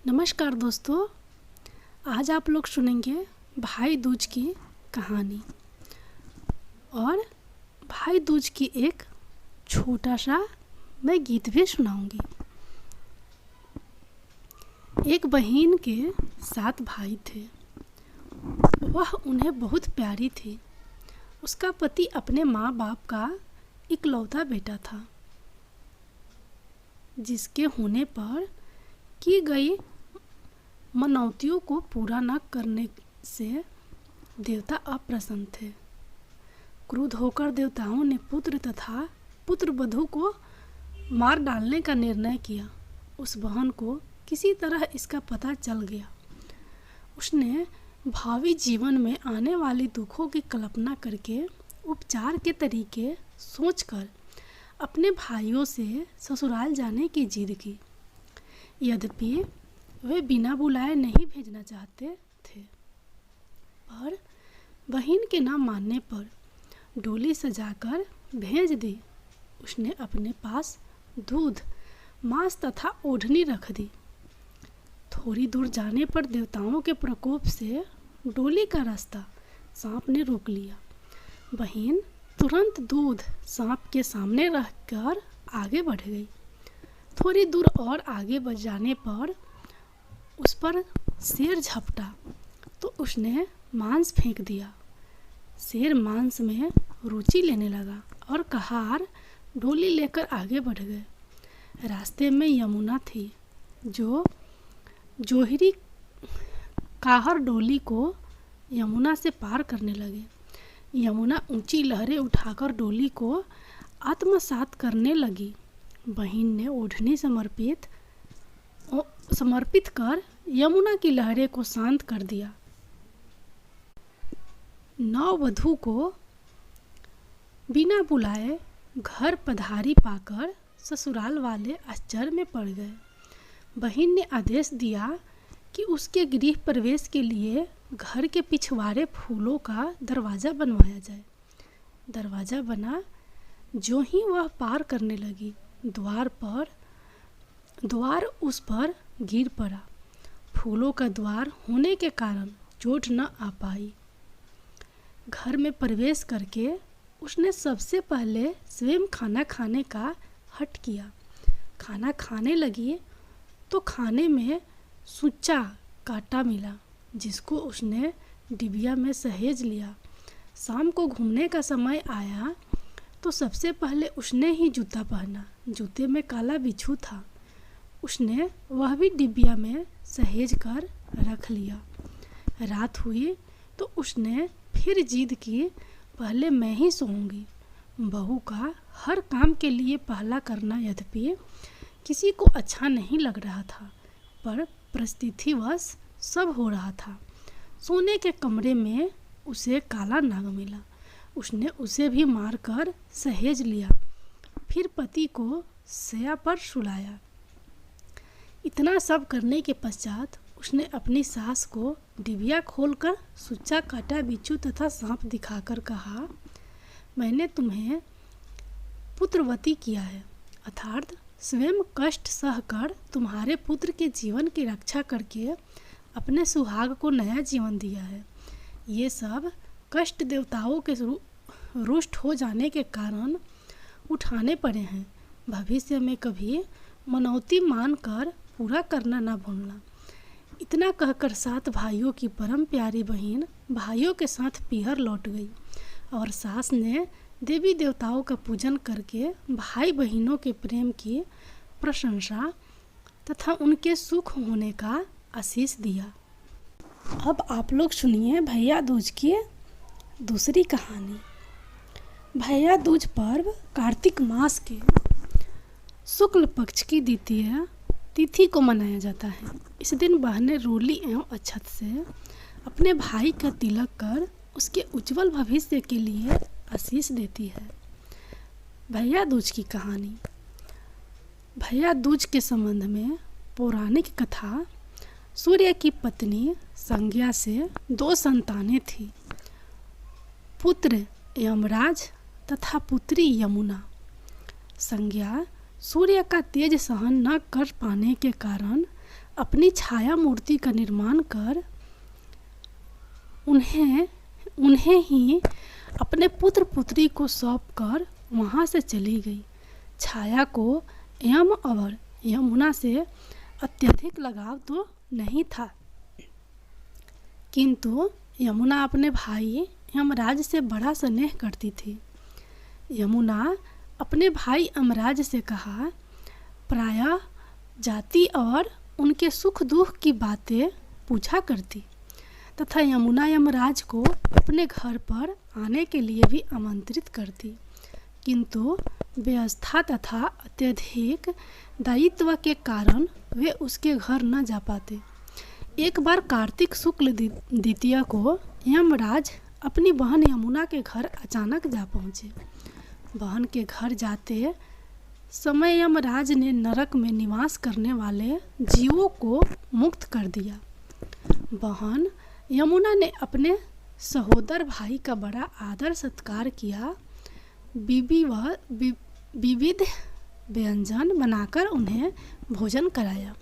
नमस्कार दोस्तों, आज आप लोग सुनेंगे भाई दूज की कहानी। और भाई दूज की एक छोटा सा मैं गीत भी सुनाऊंगी। एक बहन के 7 भाई थे। वह उन्हें बहुत प्यारी थी। उसका पति अपने माँ बाप का इकलौता बेटा था, जिसके होने पर की गई मनौतियों को पूरा न करने से देवता अप्रसन्न थे। क्रुद्ध होकर देवताओं ने पुत्र तथा पुत्रवधू को मार डालने का निर्णय किया। उस बहन को किसी तरह इसका पता चल गया। उसने भावी जीवन में आने वाली दुखों की कल्पना करके उपचार के तरीके सोचकर अपने भाइयों से ससुराल जाने की जिद की। यद्यपि वे बिना बुलाए नहीं भेजना चाहते थे, पर बहन के न मानने पर डोली सजाकर भेज दी। उसने अपने पास दूध, मांस तथा ओढ़नी रख दी। थोड़ी दूर जाने पर देवताओं के प्रकोप से डोली का रास्ता सांप ने रोक लिया। बहन तुरंत दूध सांप के सामने रखकर आगे बढ़ गई। थोड़ी दूर और आगे बढ़ जाने पर उस पर शेर झपटा तो उसने मांस फेंक दिया। शेर मांस में रुचि लेने लगा और कहार डोली लेकर आगे बढ़ गए। रास्ते में यमुना थी, जो जोहरी काहर डोली को यमुना से पार करने लगे। यमुना ऊंची लहरें उठाकर डोली को आत्मसात करने लगी। बहन ने ओढ़नी समर्पित कर यमुना की लहरें को शांत कर दिया। नववधू को बिना बुलाए घर पधारी पाकर ससुराल वाले आश्चर्य में पड़ गए। बहन ने आदेश दिया कि उसके गृह प्रवेश के लिए घर के पिछवाड़े फूलों का दरवाज़ा बनवाया जाए। दरवाज़ा बना। जो ही वह पार करने लगी, द्वार उस पर गिर पड़ा। फूलों का द्वार होने के कारण चोट न आ पाई। घर में प्रवेश करके उसने सबसे पहले स्वयं खाना खाने का हठ किया। खाना खाने लगी तो खाने में सुच्चा कांटा मिला, जिसको उसने डिबिया में सहेज लिया। शाम को घूमने का समय आया तो सबसे पहले उसने ही जूता पहना। जूते में काला बिच्छू था। उसने वह भी डिबिया में सहेज कर रख लिया। रात हुई तो उसने फिर जिद की, पहले मैं ही सोऊंगी। बहू का हर काम के लिए पहला करना यद्यपि किसी को अच्छा नहीं लग रहा था, पर परिस्थितिवश सब हो रहा था। सोने के कमरे में उसे काला नाग मिला। उसने उसे भी मारकर सहेज लिया। फिर पति को शैया पर सुलाया। इतना सब करने के पश्चात उसने अपनी सास को डिबिया खोलकर सुच्चा काटा बिच्छू तथा सांप दिखाकर कहा, मैंने तुम्हें पुत्रवती किया है, अर्थात स्वयं कष्ट सहकर तुम्हारे पुत्र के जीवन की रक्षा करके अपने सुहाग को नया जीवन दिया है। ये सब कष्ट देवताओं के रुष्ट हो जाने के कारण उठाने पड़े हैं। भविष्य में कभी मनौती मानकर पूरा करना ना भूलना। इतना कहकर 7 भाइयों की परम प्यारी बहन भाइयों के साथ पीहर लौट गई और सास ने देवी देवताओं का पूजन करके भाई बहनों के प्रेम की प्रशंसा तथा उनके सुख होने का आशीष दिया। अब आप लोग सुनिए भैया दूज की दूसरी कहानी। भैया दूज पर्व कार्तिक मास के शुक्ल पक्ष की द्वितीय तिथि को मनाया जाता है। इस दिन बहनें रोली एवं अक्षत से अपने भाई का तिलक कर उसके उज्जवल भविष्य के लिए आशीष देती है। भैया दूज की कहानी। भैया दूज के संबंध में पौराणिक कथा। सूर्य की पत्नी संज्ञा से 2 संतानें थीं, पुत्र यमराज तथा पुत्री यमुना। संज्ञा सूर्य का तेज सहन न कर पाने के कारण अपनी छाया मूर्ति का निर्माण कर उन्हें ही अपने पुत्र पुत्री को सौंप कर वहाँ से चली गई। छाया को यम और यमुना से अत्यधिक लगाव तो नहीं था, किंतु यमुना अपने भाई यमराज से बड़ा स्नेह करती थी। यमुना अपने भाई यमराज से कहा, प्रायः जाति और उनके सुख दुख की बातें पूछा करती तथा यमुना यमराज को अपने घर पर आने के लिए भी आमंत्रित करती, किंतु व्यवस्था तथा अत्यधिक दायित्व के कारण वे उसके घर न जा पाते। एक बार कार्तिक शुक्ल द्वितीया को यमराज अपनी बहन यमुना के घर अचानक जा पहुँचे। बहन के घर जाते समय यमराज ने नरक में निवास करने वाले जीवों को मुक्त कर दिया। बहन यमुना ने अपने सहोदर भाई का बड़ा आदर सत्कार किया। विविध व्यंजन बनाकर उन्हें भोजन कराया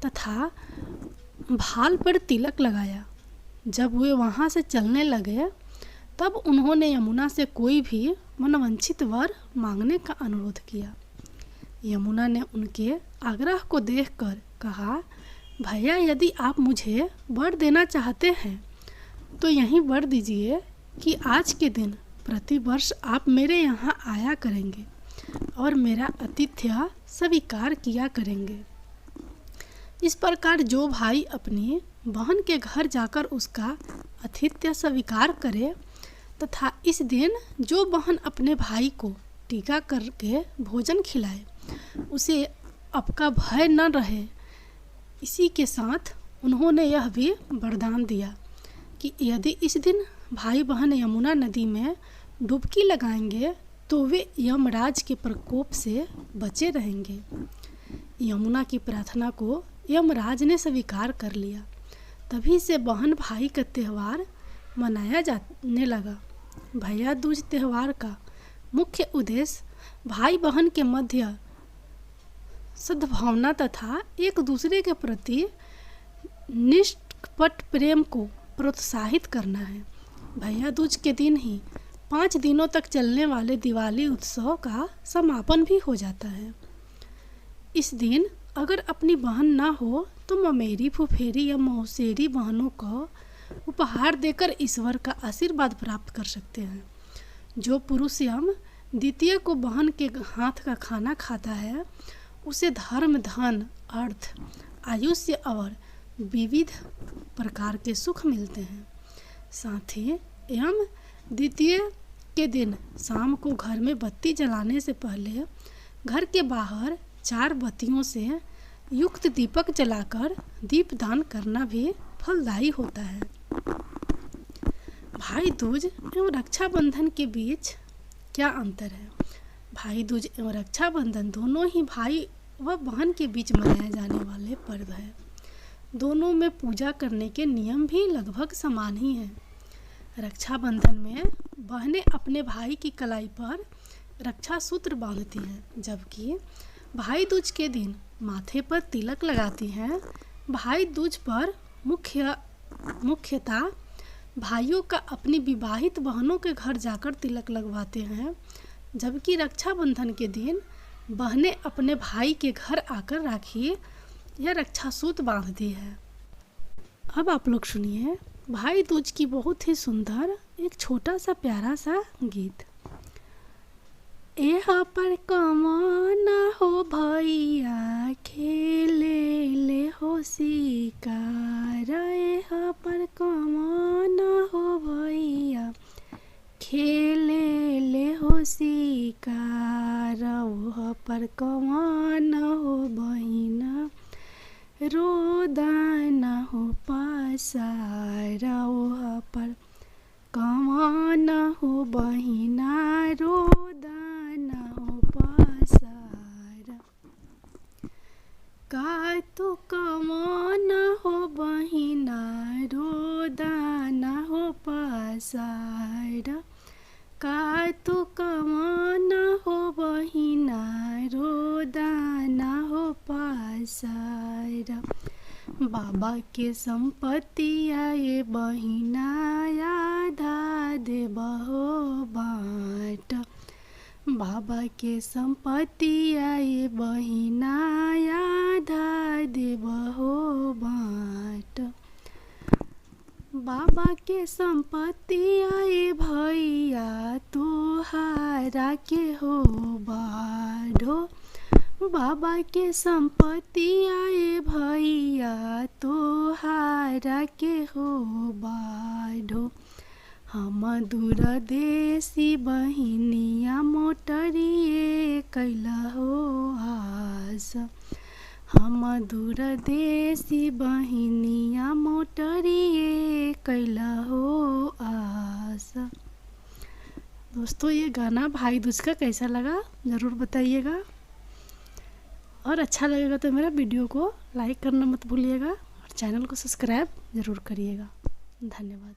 तथा भाल पर तिलक लगाया। जब वे वहाँ से चलने लगे तब उन्होंने यमुना से कोई भी मनवांछित वर मांगने का अनुरोध किया। यमुना ने उनके आग्रह को देखकर कहा, भैया, यदि आप मुझे वर देना चाहते हैं तो यही वर दीजिए कि आज के दिन प्रतिवर्ष आप मेरे यहाँ आया करेंगे और मेरा आतिथ्य स्वीकार किया करेंगे। इस प्रकार जो भाई अपनी बहन के घर जाकर उसका आतिथ्य स्वीकार करे तथा इस दिन जो बहन अपने भाई को टीका करके भोजन खिलाए, उसे आपका भय न रहे। इसी के साथ उन्होंने यह भी वरदान दिया कि यदि इस दिन भाई बहन यमुना नदी में डुबकी लगाएंगे तो वे यमराज के प्रकोप से बचे रहेंगे। यमुना की प्रार्थना को यमराज ने स्वीकार कर लिया। तभी से बहन भाई का त्यौहार मनाया जाने लगा। भैया दूज त्यौहार का मुख्य उद्देश्य भाई बहन के मध्य सद्भावना तथा एक दूसरे के प्रति निष्कपट प्रेम को प्रोत्साहित करना है। भैया दूज के दिन ही 5 दिनों तक चलने वाले दिवाली उत्सव का समापन भी हो जाता है। इस दिन अगर अपनी बहन ना हो तो ममेरी, फुफेरी या मौसेरी बहनों को उपहार देकर ईश्वर का आशीर्वाद प्राप्त कर सकते हैं। जो पुरुष यम द्वितीय को बहन के हाथ का खाना खाता है उसे धर्म, धन, अर्थ, आयुष्य और विविध प्रकार के सुख मिलते हैं। साथ ही यम द्वितीय के दिन शाम को घर में बत्ती जलाने से पहले घर के बाहर 4 बत्तियों से युक्त दीपक जलाकर दीपदान करना भी फलदायी होता है। भाई दूज एवं रक्षाबंधन के बीच क्या अंतर है? भाई दूज एवं रक्षाबंधन दोनों ही भाई व बहन के बीच मनाए जाने वाले पर्व है। दोनों में पूजा करने के नियम भी लगभग समान ही हैं। रक्षाबंधन में बहनें अपने भाई की कलाई पर रक्षा सूत्र बांधती हैं, जबकि भाई दूज के दिन माथे पर तिलक लगाती हैं। भाई दूज पर मुख्यतः भाइयों का अपनी विवाहित बहनों के घर जाकर तिलक लगवाते हैं, जबकि रक्षाबंधन के दिन बहनें अपने भाई के घर आकर राखी या रक्षा सूत्र बांधती है। अब आप लोग सुनिए भाई दूज की बहुत ही सुंदर एक छोटा सा प्यारा सा गीत। यहाँ पर कमान हो भैया खेले ले हो शिकार, यहाँ पर कमान हो भैया खेले ले हो शिकार, वहाँ पर कमान हो बहिना रोदाना हो पासार, वहाँ पर कमान हो बहिना रोदाना हो पासार। का तो कमान हो बहिना रोदाना हो पासार, का तो कमान हो बहिना रोदाना हो पासार। बाबा के संपत्ति आए बहिना आधा देबहो बाट। बाबा के संपत्ति आए बहिना आधा देबहो बाट। बाबा के संपत्ति आए भैया तोहारा के हो बाढ़ो। बाबा के संपत्ति आए भैया तोहारा के हो बाढ़ो। हम दूर देसी बहिनिया मोटरिए कैला हो आस। हम दूर देसी बहिनिया मोटरिए कैला हो आस। दोस्तों, ये गाना भाई दूज का कैसा लगा ज़रूर बताइएगा, और अच्छा लगेगा तो मेरा वीडियो को लाइक करना मत भूलिएगा और चैनल को सब्सक्राइब ज़रूर करिएगा। धन्यवाद।